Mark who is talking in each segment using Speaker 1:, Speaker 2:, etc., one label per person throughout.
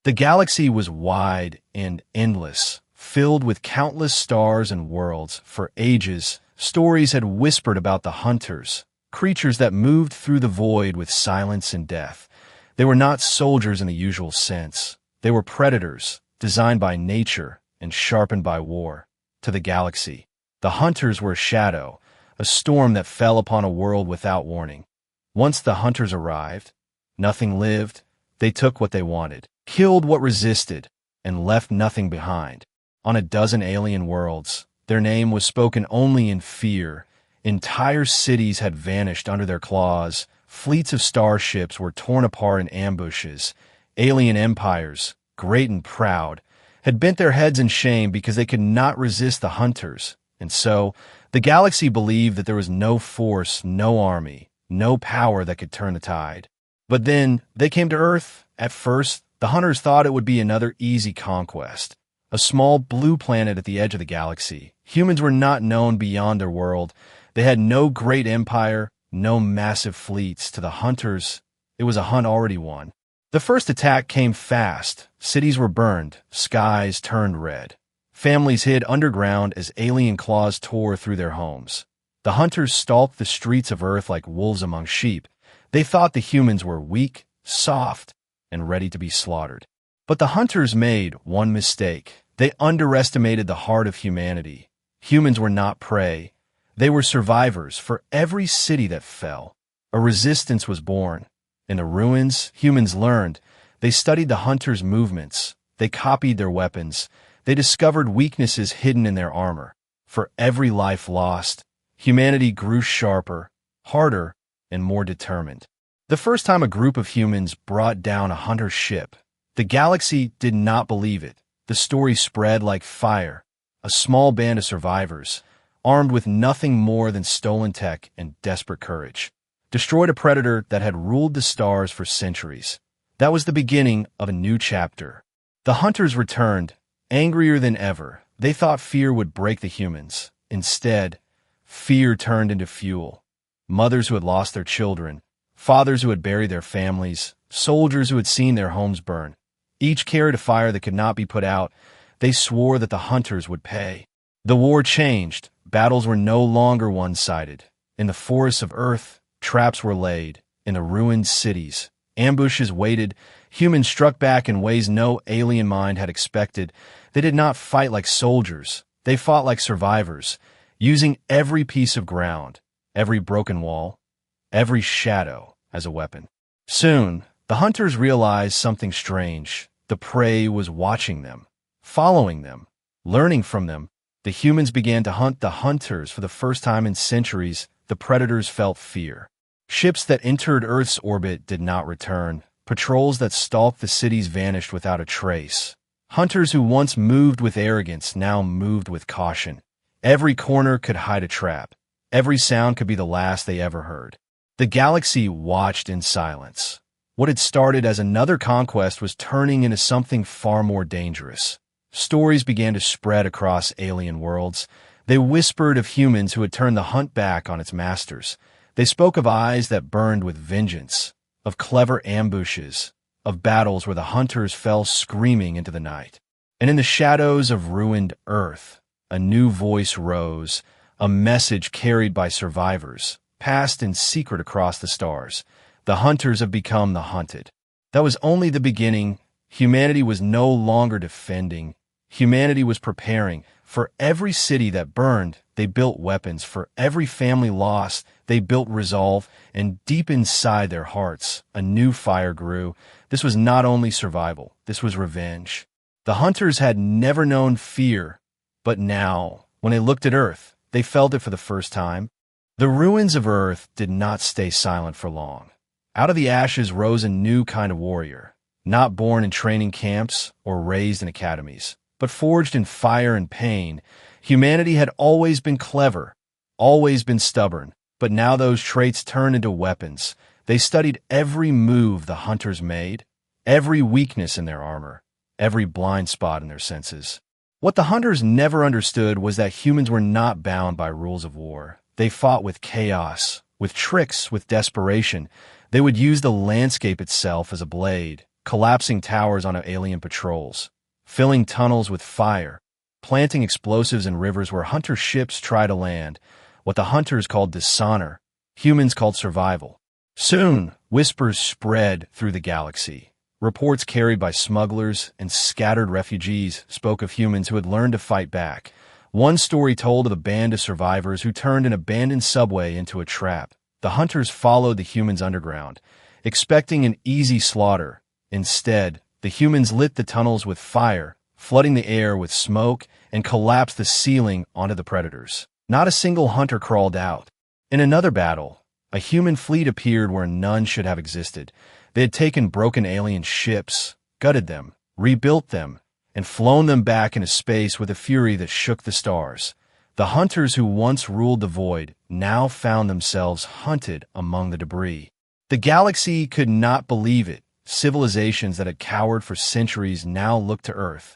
Speaker 1: The galaxy was wide and endless, filled with countless stars and worlds. For ages, stories had whispered about the hunters, creatures that moved through the void with silence and death. They were not soldiers in the usual sense. They were predators, designed by nature and sharpened by war. To the galaxy, the hunters were a shadow, a storm that fell upon a world without warning. Once the hunters arrived, nothing lived. They took what they wanted, killed what resisted, and left nothing behind. On a dozen alien worlds, their name was spoken only in fear. Entire cities had vanished under their claws. Fleets of starships were torn apart in ambushes. Alien empires, great and proud, had bent their heads in shame because they could not resist the hunters. And so, the galaxy believed that there was no force, no army, no power that could turn the tide. But then, they came to Earth. At first, the hunters thought it would be another easy conquest. A small blue planet at the edge of the galaxy. Humans were not known beyond their world. They had no great empire, no massive fleets. To the hunters, it was a hunt already won. The first attack came fast. Cities were burned. Skies turned red. Families hid underground as alien claws tore through their homes. The hunters stalked the streets of Earth like wolves among sheep. They thought the humans were weak, soft, and ready to be slaughtered. But the hunters made one mistake. They underestimated the heart of humanity. Humans were not prey. They were survivors. For every city that fell, a resistance was born. In the ruins, humans learned. They studied the hunters' movements. They copied their weapons. They discovered weaknesses hidden in their armor. For every life lost, humanity grew sharper, harder, and more determined. The first time a group of humans brought down a hunter ship, the galaxy did not believe it. The story spread like fire. A small band of survivors, armed with nothing more than stolen tech and desperate courage, destroyed a predator that had ruled the stars for centuries. That was the beginning of a new chapter. The hunters returned, angrier than ever. They thought fear would break the humans. Instead, fear turned into fuel. Mothers who had lost their children, fathers who had buried their families, soldiers who had seen their homes burn. Each carried a fire that could not be put out. They swore that the hunters would pay. The war changed. Battles were no longer one-sided. In the forests of Earth, traps were laid. In the ruined cities, ambushes waited. Humans struck back in ways no alien mind had expected. They did not fight like soldiers. They fought like survivors, using every piece of ground, every broken wall, every shadow as a weapon. Soon, the hunters realized something strange. The prey was watching them, following them, learning from them. The humans began to hunt the hunters for the first time in centuries. The predators felt fear. Ships that entered Earth's orbit did not return. Patrols that stalked the cities vanished without a trace. Hunters who once moved with arrogance now moved with caution. Every corner could hide a trap. Every sound could be the last they ever heard. The galaxy watched in silence. What had started as another conquest was turning into something far more dangerous. Stories began to spread across alien worlds. They whispered of humans who had turned the hunt back on its masters. They spoke of eyes that burned with vengeance, of clever ambushes, of battles where the hunters fell screaming into the night. And in the shadows of ruined Earth, a new voice rose, a message carried by survivors, passed in secret across the stars. The hunters have become the hunted. That was only the beginning. Humanity was no longer defending. Humanity was preparing. For every city that burned, they built weapons. For every family lost, they built resolve. And deep inside their hearts, a new fire grew. This was not only survival, this was revenge. The hunters had never known fear, but now, when they looked at Earth, they felt it for the first time. The ruins of Earth did not stay silent for long. Out of the ashes rose a new kind of warrior, not born in training camps or raised in academies, but forged in fire and pain. Humanity had always been clever, always been stubborn, but now those traits turned into weapons. They studied every move the hunters made, every weakness in their armor, every blind spot in their senses. What the hunters never understood was that humans were not bound by rules of war. They fought with chaos, with tricks, with desperation. They would use the landscape itself as a blade, collapsing towers on alien patrols, filling tunnels with fire, planting explosives in rivers where hunter ships try to land, what the hunters called dishonor, humans called survival. Soon, whispers spread through the galaxy. Reports carried by smugglers and scattered refugees spoke of humans who had learned to fight back. One story told of a band of survivors who turned an abandoned subway into a trap. The hunters followed the humans underground, expecting an easy slaughter. Instead, the humans lit the tunnels with fire, flooding the air with smoke, and collapsed the ceiling onto the predators. Not a single hunter crawled out. In another battle, a human fleet appeared where none should have existed. They had taken broken alien ships, gutted them, rebuilt them, and flown them back into space with a fury that shook the stars. The hunters who once ruled the void now found themselves hunted among the debris. The galaxy could not believe it. Civilizations that had cowered for centuries now looked to Earth,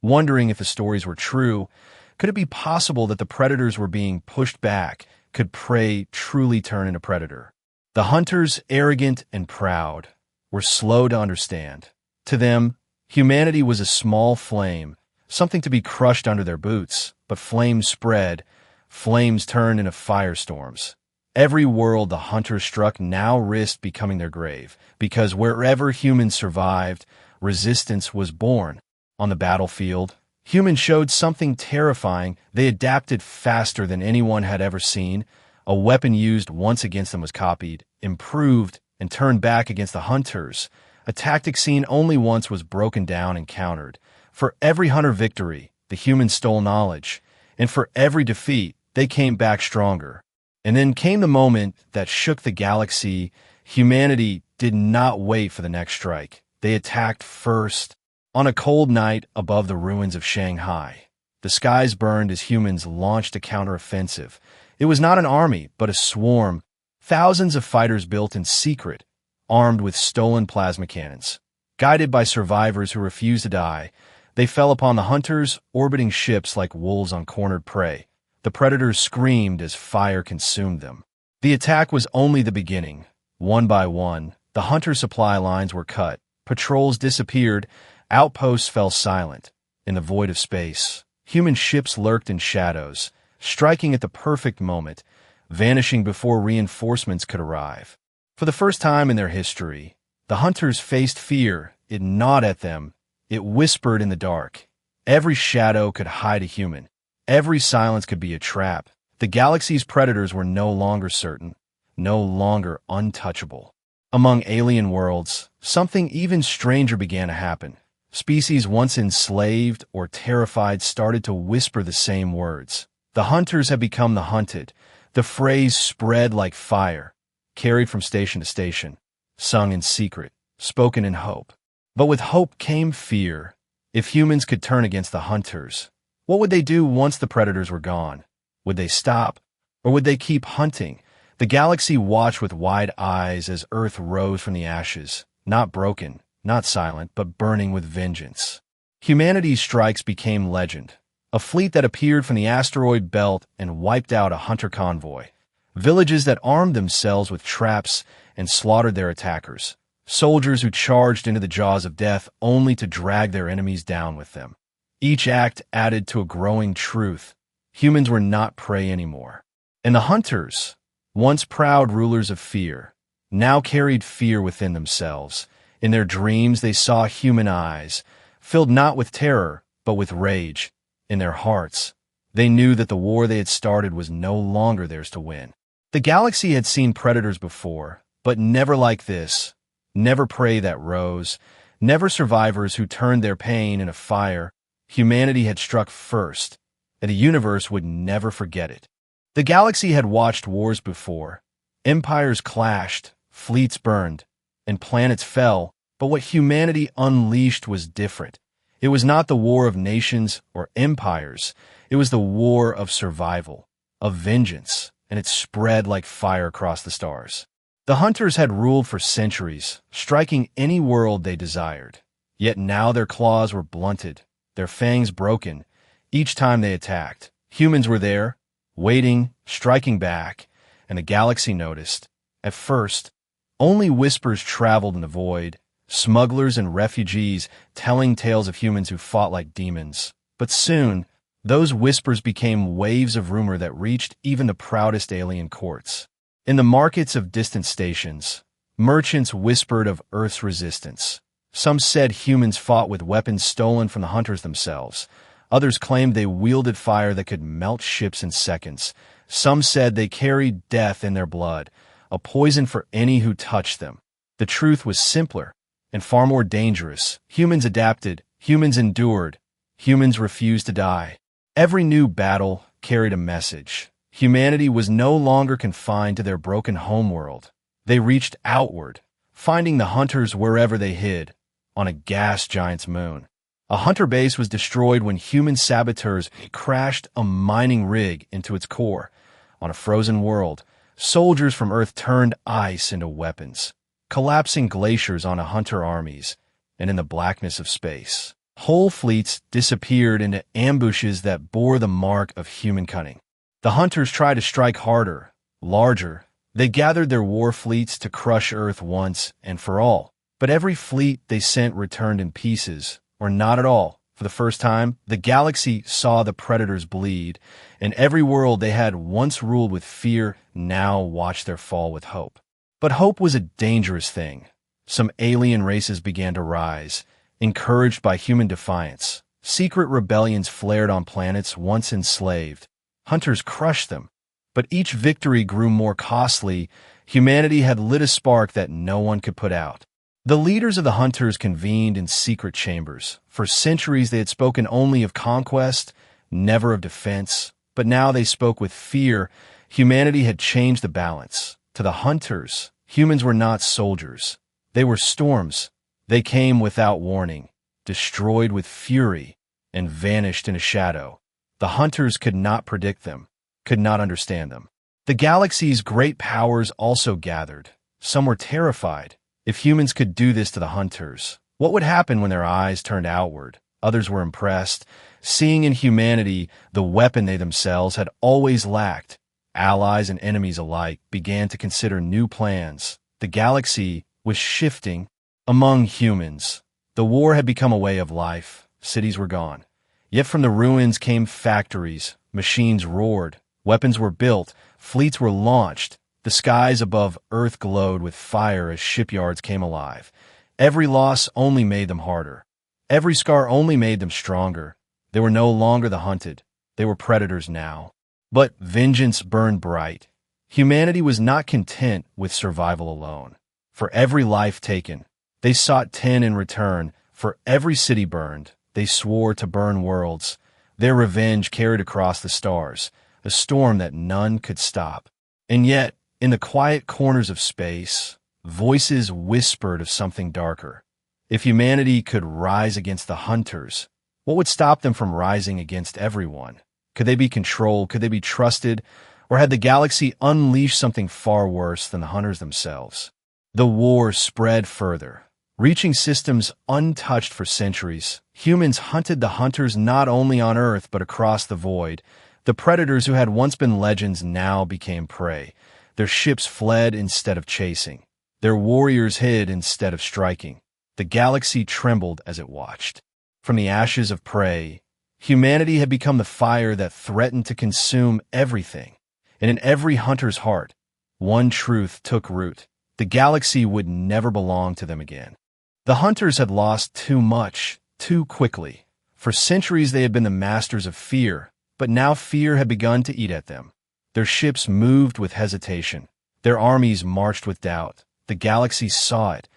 Speaker 1: wondering if the stories were true. Could it be possible that the predators were being pushed back? Could prey truly turn into predator? The hunters, arrogant and proud, were slow to understand. To them, humanity was a small flame, something to be crushed under their boots. But flames spread, flames turned into firestorms. Every world the hunters struck now risked becoming their grave, because wherever humans survived, resistance was born. On the battlefield, humans showed something terrifying. They adapted faster than anyone had ever seen. A weapon used once against them was copied, improved, and turned back against the hunters. A tactic seen only once was broken down and countered. For every hunter victory, the humans stole knowledge, and for every defeat, they came back stronger. And then came the moment that shook the galaxy. Humanity did not wait for the next strike. They attacked first. On a cold night above the ruins of Shanghai, the skies burned as humans launched a counteroffensive. It was not an army, but a swarm. Thousands of fighters built in secret, armed with stolen plasma cannons. Guided by survivors who refused to die, they fell upon the hunters, orbiting ships like wolves on cornered prey. The predators screamed as fire consumed them. The attack was only the beginning. One by one, the hunter supply lines were cut, patrols disappeared, outposts fell silent. In the void of space, human ships lurked in shadows, striking at the perfect moment, vanishing before reinforcements could arrive. For the first time in their history, the hunters faced fear. It gnawed at them. It whispered in the dark. Every shadow could hide a human. Every silence could be a trap. The galaxy's predators were no longer certain, no longer untouchable. Among alien worlds, something even stranger began to happen. Species once enslaved or terrified started to whisper the same words. The hunters had become the hunted. The phrase spread like fire, carried from station to station, sung in secret, spoken in hope. But with hope came fear. If humans could turn against the hunters, what would they do once the predators were gone? Would they stop, or would they keep hunting? The galaxy watched with wide eyes as Earth rose from the ashes, not broken, not silent, but burning with vengeance. Humanity's strikes became legend. A fleet that appeared from the asteroid belt and wiped out a hunter convoy. Villages that armed themselves with traps and slaughtered their attackers. Soldiers who charged into the jaws of death only to drag their enemies down with them. Each act added to a growing truth. Humans were not prey anymore. And the hunters, once proud rulers of fear, now carried fear within themselves. In their dreams, they saw human eyes, filled not with terror, but with rage. In their hearts, they knew that the war they had started was no longer theirs to win. The galaxy had seen predators before, but never like this. Never prey that rose, never survivors who turned their pain into fire. Humanity had struck first, and the universe would never forget it. The galaxy had watched wars before. Empires clashed, fleets burned, and planets fell, but what humanity unleashed was different. It was not the war of nations or empires. It was the war of survival, of vengeance, and it spread like fire across the stars. The hunters had ruled for centuries, striking any world they desired. Yet now their claws were blunted, their fangs broken. Each time they attacked, humans were there, waiting, striking back, and the galaxy noticed. At first, only whispers traveled in the void. smugglers and refugees telling tales of humans who fought like demons. But soon, those whispers became waves of rumor that reached even the proudest alien courts. In the markets of distant stations, merchants whispered of Earth's resistance. Some said humans fought with weapons stolen from the hunters themselves. Others claimed they wielded fire that could melt ships in seconds. Some said they carried death in their blood, a poison for any who touched them. The truth was simpler and far more dangerous. Humans adapted, humans endured, humans refused to die. Every new battle carried a message. Humanity was no longer confined to their broken homeworld. They reached outward, finding the hunters wherever they hid, on a gas giant's moon. A hunter base was destroyed when human saboteurs crashed a mining rig into its core. On a frozen world, soldiers from Earth turned ice into weapons, collapsing glaciers onto hunter armies, and in the blackness of space, whole fleets disappeared into ambushes that bore the mark of human cunning. The hunters tried to strike harder, larger. They gathered their war fleets to crush Earth once and for all. But every fleet they sent returned in pieces, or not at all. For the first time, the galaxy saw the predators bleed, and every world they had once ruled with fear now watched their fall with hope. But hope was a dangerous thing. Some alien races began to rise, encouraged by human defiance. Secret rebellions flared on planets once enslaved. Hunters crushed them. But each victory grew more costly. Humanity had lit a spark that no one could put out. The leaders of the hunters convened in secret chambers. For centuries they had spoken only of conquest, never of defense. But now they spoke with fear. Humanity had changed the balance. To the hunters, humans were not soldiers. They were storms. They came without warning, destroyed with fury, and vanished in a shadow. The hunters could not predict them, could not understand them. The galaxy's great powers also gathered. Some were terrified. If humans could do this to the hunters, what would happen when their eyes turned outward? Others were impressed, seeing in humanity the weapon they themselves had always lacked. Allies and enemies alike began to consider new plans. The galaxy was shifting among humans. The war had become a way of life. Cities were gone. Yet from the ruins came factories. Machines roared. Weapons were built. Fleets were launched. The skies above Earth glowed with fire as shipyards came alive. Every loss only made them harder. Every scar only made them stronger. They were no longer the hunted. They were predators now. But vengeance burned bright. Humanity was not content with survival alone. For every life taken, they sought 10 in return. For every city burned, they swore to burn worlds. Their revenge carried across the stars, a storm that none could stop. And yet, in the quiet corners of space, voices whispered of something darker. If humanity could rise against the hunters, what would stop them from rising against everyone? Could they be controlled? Could they be trusted? Or had the galaxy unleashed something far worse than the hunters themselves? The war spread further, reaching systems untouched for centuries. Humans hunted the hunters not only on Earth but across the void. The predators who had once been legends now became prey. Their ships fled instead of chasing. Their warriors hid instead of striking. The galaxy trembled as it watched. From the ashes of prey, humanity had become the fire that threatened to consume everything. And in every hunter's heart, one truth took root. The galaxy would never belong to them again. The hunters had lost too much, too quickly. For centuries they had been the masters of fear, but now fear had begun to eat at them. Their ships moved with hesitation. Their armies marched with doubt. The galaxy saw it,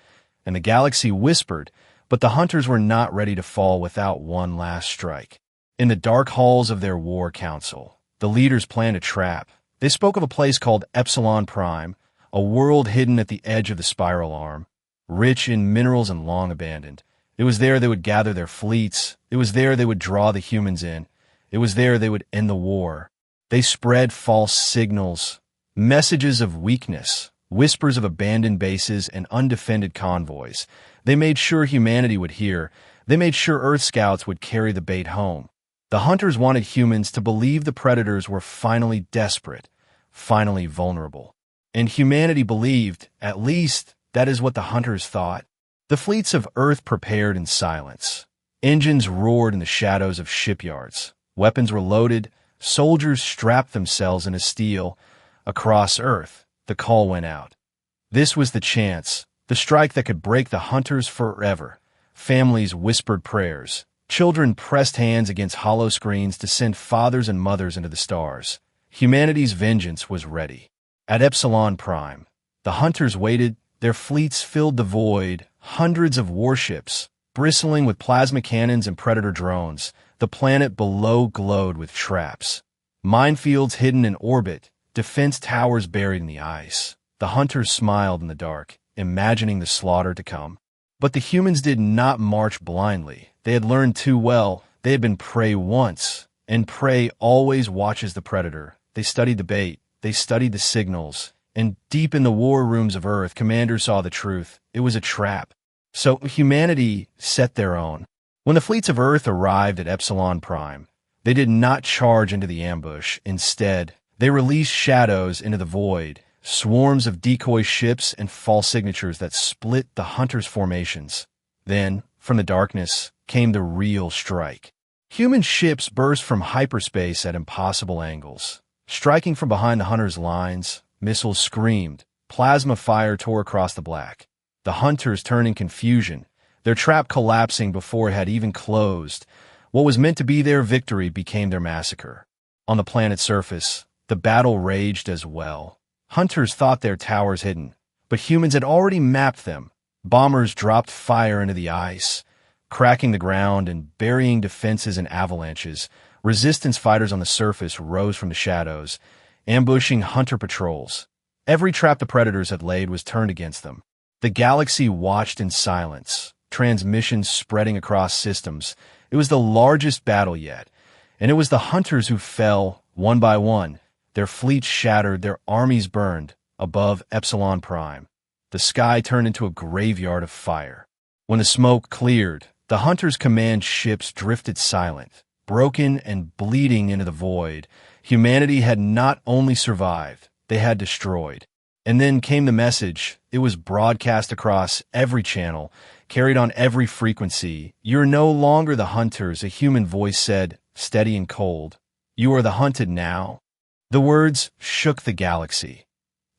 Speaker 1: and the galaxy whispered, but the hunters were not ready to fall without one last strike. In the dark halls of their war council, the leaders planned a trap. They spoke of a place called Epsilon Prime, a world hidden at the edge of the spiral arm, rich in minerals and long abandoned. It was there they would gather their fleets. It was there they would draw the humans in. It was there they would end the war. They spread false signals, messages of weakness, whispers of abandoned bases and undefended convoys. They made sure humanity would hear. They made sure Earth scouts would carry the bait home. The hunters wanted humans to believe the predators were finally desperate, finally vulnerable. And humanity believed, at least that is what the hunters thought. The fleets of Earth prepared in silence. Engines roared in the shadows of shipyards. Weapons were loaded. Soldiers strapped themselves into steel. Across Earth, the call went out. This was the chance, the strike that could break the hunters forever. Families whispered prayers. Children pressed hands against hollow screens to send fathers and mothers into the stars. Humanity's vengeance was ready. At Epsilon Prime, the hunters waited. Their fleets filled the void, hundreds of warships, bristling with plasma cannons and predator drones. The planet below glowed with traps. Minefields hidden in orbit, defense towers buried in the ice. The hunters smiled in the dark, imagining the slaughter to come. But the humans did not march blindly. They had learned too well. They had been prey once, and prey always watches the predator. They studied the bait. They studied the signals. And deep in the war rooms of Earth, commanders saw the truth. It was a trap. So humanity set their own. When the fleets of Earth arrived at Epsilon Prime, they did not charge into the ambush. Instead, they released shadows into the void, swarms of decoy ships and false signatures that split the hunters' formations. Then, from the darkness, came the real strike. Human ships burst from hyperspace at impossible angles. Striking from behind the hunters' lines, missiles screamed. Plasma fire tore across the black. The hunters turned in confusion, their trap collapsing before it had even closed. What was meant to be their victory became their massacre. On the planet's surface, the battle raged as well. Hunters thought their towers hidden, but humans had already mapped them. Bombers dropped fire into the ice, cracking the ground and burying defenses in avalanches. Resistance fighters on the surface rose from the shadows, ambushing hunter patrols. Every trap the predators had laid was turned against them. The galaxy watched in silence, transmissions spreading across systems. It was the largest battle yet, and it was the hunters who fell, one by one. Their fleets shattered, their armies burned. Above Epsilon Prime, the sky turned into a graveyard of fire. When the smoke cleared, the hunters' command ships drifted silent, broken and bleeding into the void. Humanity had not only survived, they had destroyed. And then came the message. It was broadcast across every channel, carried on every frequency. "You're no longer the hunters," a human voice said, steady and cold. "You are the hunted now." The words shook the galaxy.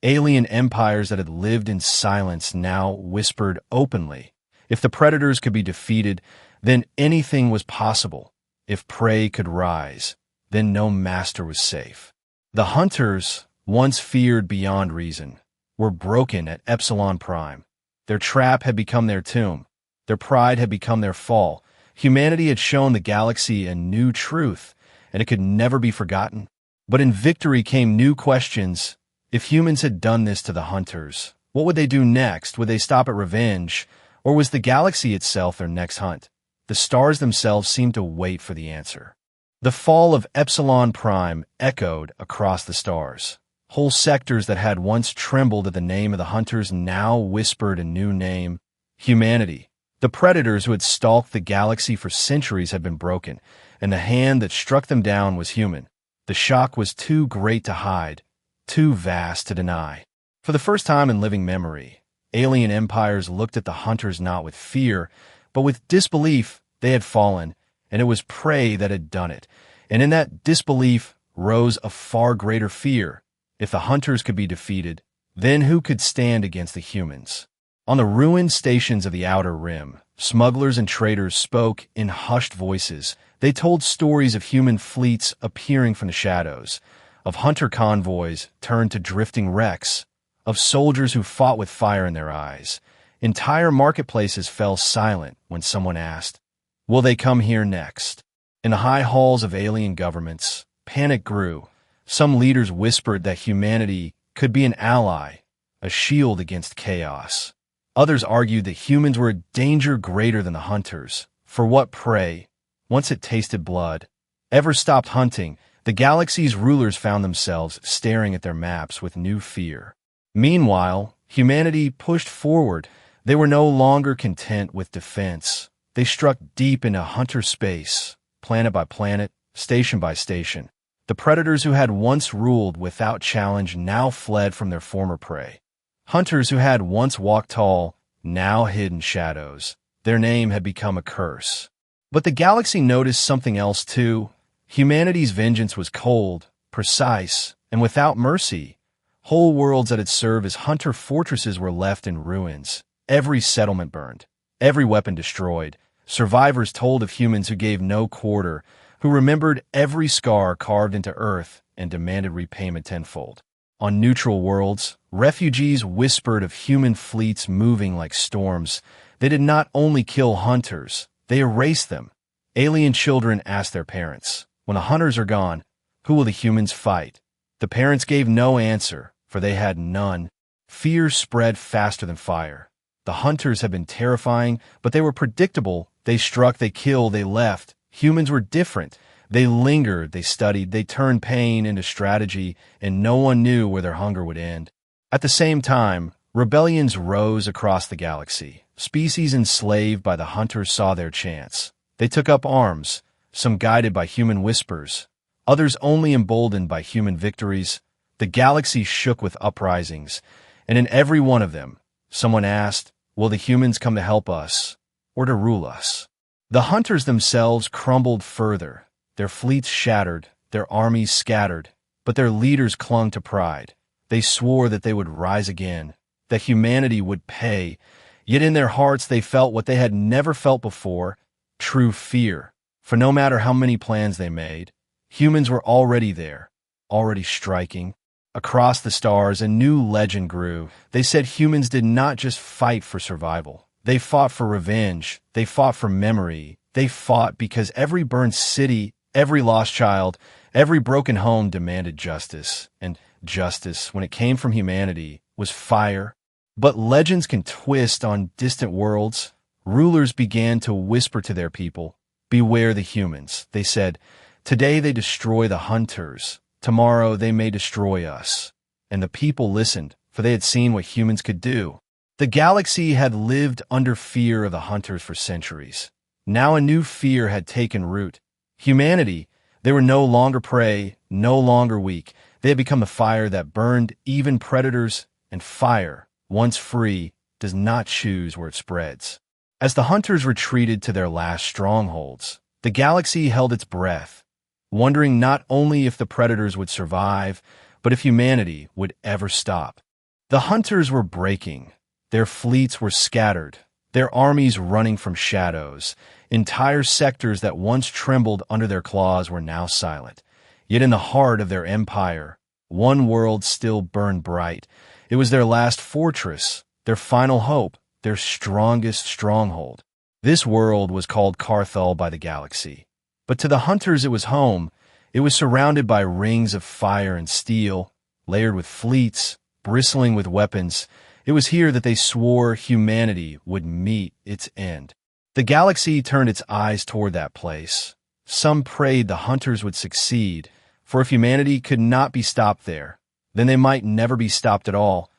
Speaker 1: Alien empires that had lived in silence now whispered openly. If the predators could be defeated, then anything was possible. If prey could rise, then no master was safe. The hunters, once feared beyond reason, were broken at Epsilon Prime. Their trap had become their tomb. Their pride had become their fall. Humanity had shown the galaxy a new truth, and it could never be forgotten. But in victory came new questions. If humans had done this to the hunters, what would they do next? Would they stop at revenge? Or was the galaxy itself their next hunt? The stars themselves seemed to wait for the answer. The fall of Epsilon Prime echoed across the stars. Whole sectors that had once trembled at the name of the hunters now whispered a new name: humanity. The predators who had stalked the galaxy for centuries had been broken, and the hand that struck them down was human. The shock was too great to hide, too vast to deny. For the first time in living memory, alien empires looked at the hunters not with fear, but with disbelief. They had fallen, and it was prey that had done it. And in that disbelief rose a far greater fear. If the hunters could be defeated, then who could stand against the humans? On the ruined stations of the Outer Rim, smugglers and traders spoke in hushed voices. They told stories of human fleets appearing from the shadows, of hunter convoys turned to drifting wrecks, of soldiers who fought with fire in their eyes. Entire marketplaces fell silent when someone asked, "Will they come here next?" In the high halls of alien governments, panic grew. Some leaders whispered that humanity could be an ally, a shield against chaos. Others argued that humans were a danger greater than the hunters. For what prey, once it tasted blood, ever stopped hunting? The galaxy's rulers found themselves staring at their maps with new fear. Meanwhile, humanity pushed forward. They were no longer content with defense. They struck deep into hunter space, planet by planet, station by station. The predators who had once ruled without challenge now fled from their former prey. Hunters who had once walked tall now hid in shadows. Their name had become a curse. But the galaxy noticed something else too. Humanity's vengeance was cold, precise, and without mercy. Whole worlds that had served as hunter fortresses were left in ruins. Every settlement burned, every weapon destroyed. Survivors told of humans who gave no quarter, who remembered every scar carved into earth and demanded repayment tenfold. On neutral worlds, refugees whispered of human fleets moving like storms. They did not only kill hunters, they erased them. Alien children asked their parents, when the hunters are gone, who will the humans fight? The parents gave no answer, for they had none. Fear spread faster than fire. The hunters had been terrifying, but they were predictable. They struck, they killed, they left. Humans were different. They lingered, they studied, they turned pain into strategy, and no one knew where their hunger would end. At the same time, rebellions rose across the galaxy. Species enslaved by the hunters saw their chance. They took up arms, some guided by human whispers, others only emboldened by human victories. The galaxy shook with uprisings, and in every one of them, someone asked, will the humans come to help us, or to rule us? The hunters themselves crumbled further. Their fleets shattered, their armies scattered, but their leaders clung to pride. They swore that they would rise again, that humanity would pay. Yet in their hearts they felt what they had never felt before, true fear. For no matter how many plans they made, humans were already there, already striking. Across the stars, a new legend grew. They said humans did not just fight for survival. They fought for revenge. They fought for memory. They fought because every burned city, every lost child, every broken home demanded justice. And justice, when it came from humanity, was fire. But legends can twist on distant worlds. Rulers began to whisper to their people, beware the humans. They said, today they destroy the hunters. Tomorrow they may destroy us. And the people listened, for they had seen what humans could do. The galaxy had lived under fear of the hunters for centuries. Now a new fear had taken root. Humanity, they were no longer prey, no longer weak. They had become the fire that burned even predators, and fire, once free, does not choose where it spreads. As the hunters retreated to their last strongholds, the galaxy held its breath, wondering not only if the predators would survive, but if humanity would ever stop. The hunters were breaking. Their fleets were scattered, their armies running from shadows. Entire sectors that once trembled under their claws were now silent. Yet in the heart of their empire, one world still burned bright. It was their last fortress, their final hope, their strongest stronghold. This world was called Carthel by the galaxy. But to the hunters it was home. It was surrounded by rings of fire and steel, layered with fleets, bristling with weapons. It was here that they swore humanity would meet its end. The galaxy turned its eyes toward that place. Some prayed the hunters would succeed, for if humanity could not be stopped there, then they might never be stopped at all.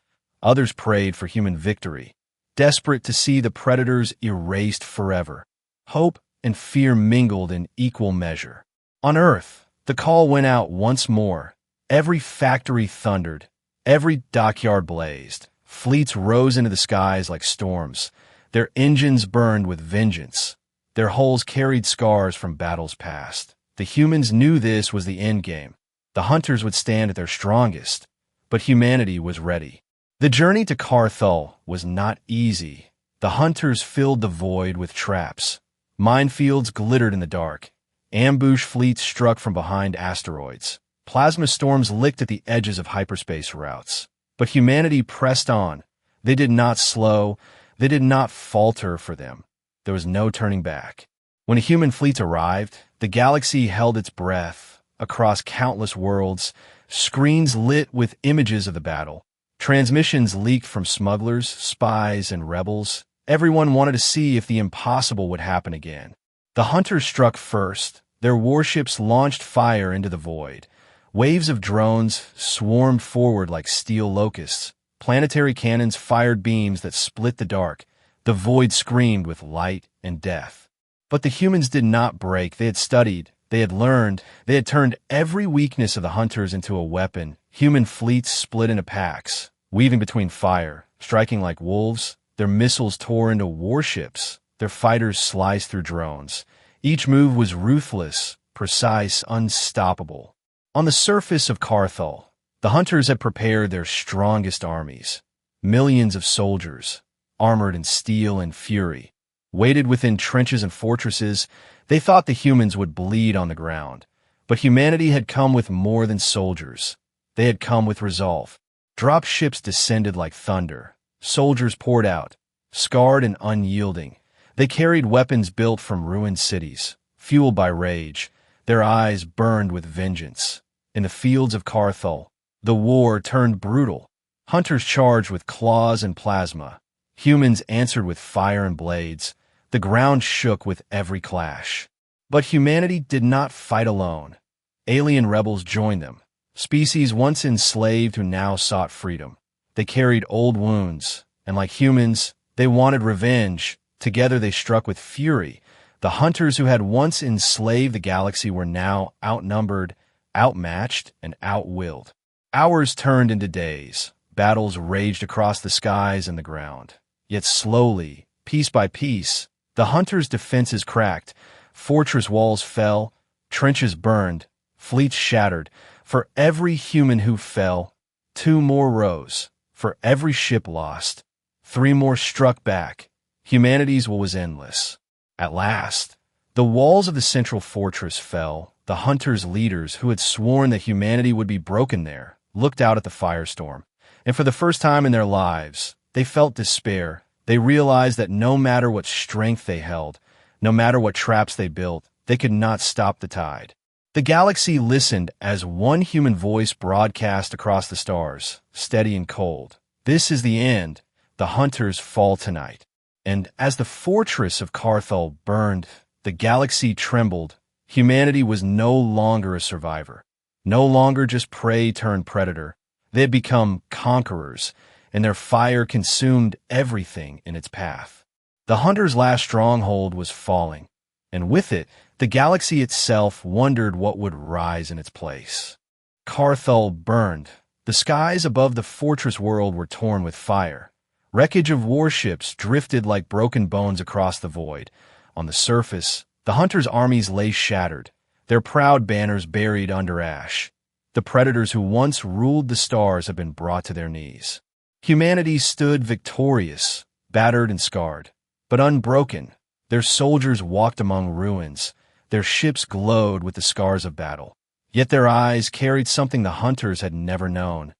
Speaker 1: Others prayed for human victory, desperate to see the predators erased forever. Hope and fear mingled in equal measure. On Earth, the call went out once more. Every factory thundered, every dockyard blazed. Fleets rose into the skies like storms. Their engines burned with vengeance. Their hulls carried scars from battles past. The humans knew this was the end game. The hunters would stand at their strongest, but humanity was ready. The journey to Carthel was not easy. The hunters filled the void with traps. Minefields glittered in the dark. Ambush fleets struck from behind asteroids. Plasma storms licked at the edges of hyperspace routes. But humanity pressed on. They did not slow. They did not falter for them. There was no turning back. When the human fleets arrived, the galaxy held its breath. Across countless worlds, screens lit with images of the battle. Transmissions leaked from smugglers, spies, and rebels. Everyone wanted to see if the impossible would happen again. The hunters struck first. Their warships launched fire into the void. Waves of drones swarmed forward like steel locusts. Planetary cannons fired beams that split the dark. The void screamed with light and death. But the humans did not break. They had studied. They had learned. They had turned every weakness of the hunters into a weapon. Human fleets split into packs, weaving between fire, striking like wolves, Their missiles tore into warships. Their fighters sliced through drones. Each move was ruthless, precise, unstoppable. On the surface of Carthol, the hunters had prepared their strongest armies. Millions of soldiers, armored in steel and fury, waited within trenches and fortresses. They thought the humans would bleed on the ground. But humanity had come with more than soldiers. They had come with resolve. Drop ships descended like thunder. Soldiers poured out, scarred and unyielding. They carried weapons built from ruined cities, fueled by rage. Their eyes burned with vengeance. In the fields of Carthol, the war turned brutal. Hunters charged with claws and plasma. Humans answered with fire and blades. The ground shook with every clash. But humanity did not fight alone. Alien rebels joined them, species once enslaved who now sought freedom. They carried old wounds, and like humans, they wanted revenge. Together they struck with fury. The hunters who had once enslaved the galaxy were now outnumbered, outmatched, and outwilled. Hours turned into days. Battles raged across the skies and the ground. Yet slowly, piece by piece, the hunters' defenses cracked. Fortress walls fell, trenches burned, fleets shattered. For every human who fell, 2 more rose. For every ship lost, 3 more struck back. Humanity's will was endless. At last, the walls of the central fortress fell. The hunters' leaders, who had sworn that humanity would be broken there, looked out at the firestorm. And for the first time in their lives, they felt despair. They realized that no matter what strength they held, no matter what traps they built, they could not stop the tide. The galaxy listened as one human voice broadcast across the stars, steady and cold. This is the end. The hunters fall tonight. And as the fortress of Carthol burned, the galaxy trembled. Humanity was no longer a survivor, no longer just prey turned predator. They had become conquerors, and their fire consumed everything in its path. The hunters' last stronghold was falling, and with it, the galaxy itself wondered what would rise in its place. Carthol burned. The skies above the fortress world were torn with fire. Wreckage of warships drifted like broken bones across the void. On the surface, the hunters' armies lay shattered, their proud banners buried under ash. The predators who once ruled the stars had been brought to their knees. Humanity stood victorious, battered and scarred, but unbroken. Their soldiers walked among ruins. Their ships glowed with the scars of battle. Yet their eyes carried something the hunters had never known: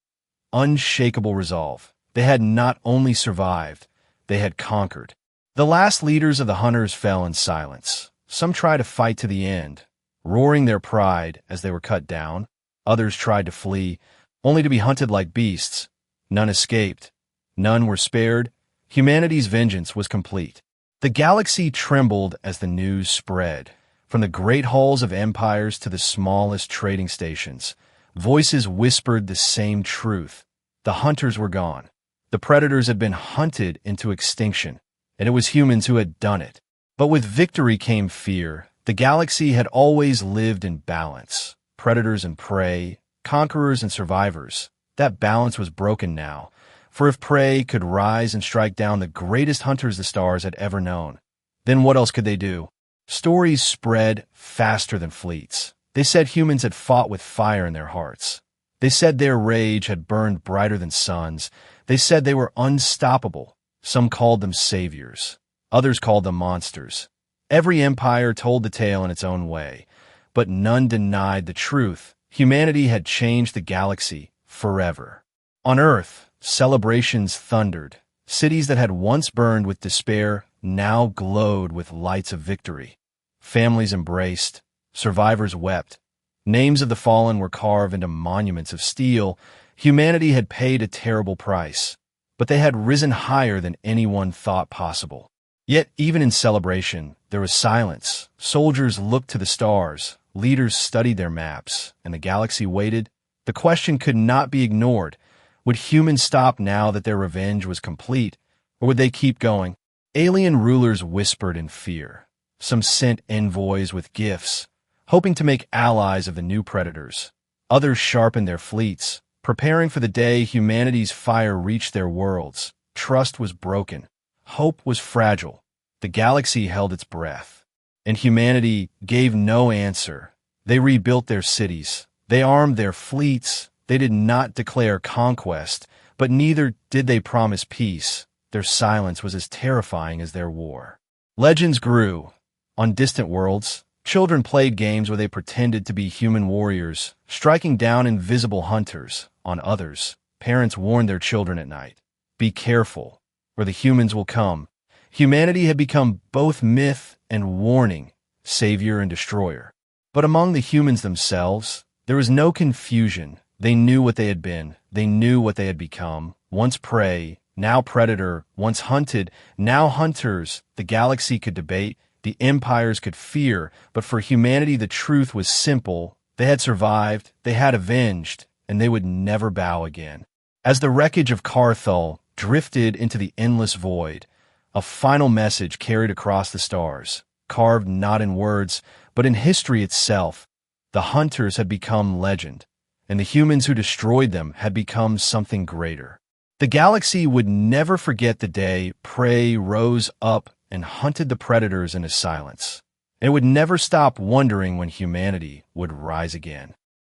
Speaker 1: unshakable resolve. They had not only survived, they had conquered. The last leaders of the hunters fell in silence. Some tried to fight to the end, roaring their pride as they were cut down. Others tried to flee, only to be hunted like beasts. None escaped. None were spared. Humanity's vengeance was complete. The galaxy trembled as the news spread. From the great halls of empires to the smallest trading stations, voices whispered the same truth. The hunters were gone. The predators had been hunted into extinction, and it was humans who had done it. But with victory came fear. The galaxy had always lived in balance. Predators and prey, conquerors and survivors. That balance was broken now. For if prey could rise and strike down the greatest hunters the stars had ever known, then what else could they do? Stories spread faster than fleets. They said humans had fought with fire in their hearts. They said their rage had burned brighter than suns. They said they were unstoppable. Some called them saviors. Others called them monsters. Every empire told the tale in its own way, but none denied the truth. Humanity had changed the galaxy forever. On Earth, celebrations thundered. Cities that had once burned with despair now glowed with lights of victory. Families embraced. Survivors wept. Names of the fallen were carved into monuments of steel. Humanity had paid a terrible price, but they had risen higher than anyone thought possible. Yet, even in celebration, there was silence. Soldiers looked to the stars. Leaders studied their maps, and the galaxy waited. The question could not be ignored. Would humans stop now that their revenge was complete, or would they keep going? Alien rulers whispered in fear. Some sent envoys with gifts, hoping to make allies of the new predators. Others sharpened their fleets, preparing for the day humanity's fire reached their worlds. Trust was broken. hope was fragile. The galaxy held its breath. And humanity gave no answer. They rebuilt their cities. They armed their fleets. They did not declare conquest, but neither did they promise peace. Their silence was as terrifying as their war. Legends grew. On distant worlds, children played games where they pretended to be human warriors, striking down invisible hunters. On others, parents warned their children at night, "Be careful, or the humans will come." Humanity had become both myth and warning, savior and destroyer. But among the humans themselves, there was no confusion. They knew what they had been. They knew what they had become. Once prey, now predator. Once hunted, now hunters. The galaxy could debate. The empires could fear. But for humanity, the truth was simple. They had survived. They had avenged. And they would never bow again. As the wreckage of Carthel drifted into the endless void, a final message carried across the stars, carved not in words, but in history itself. The hunters had become legend, and the humans who destroyed them had become something greater. The galaxy would never forget the day prey rose up and hunted the predators in his silence. It would never stop wondering when humanity would rise again.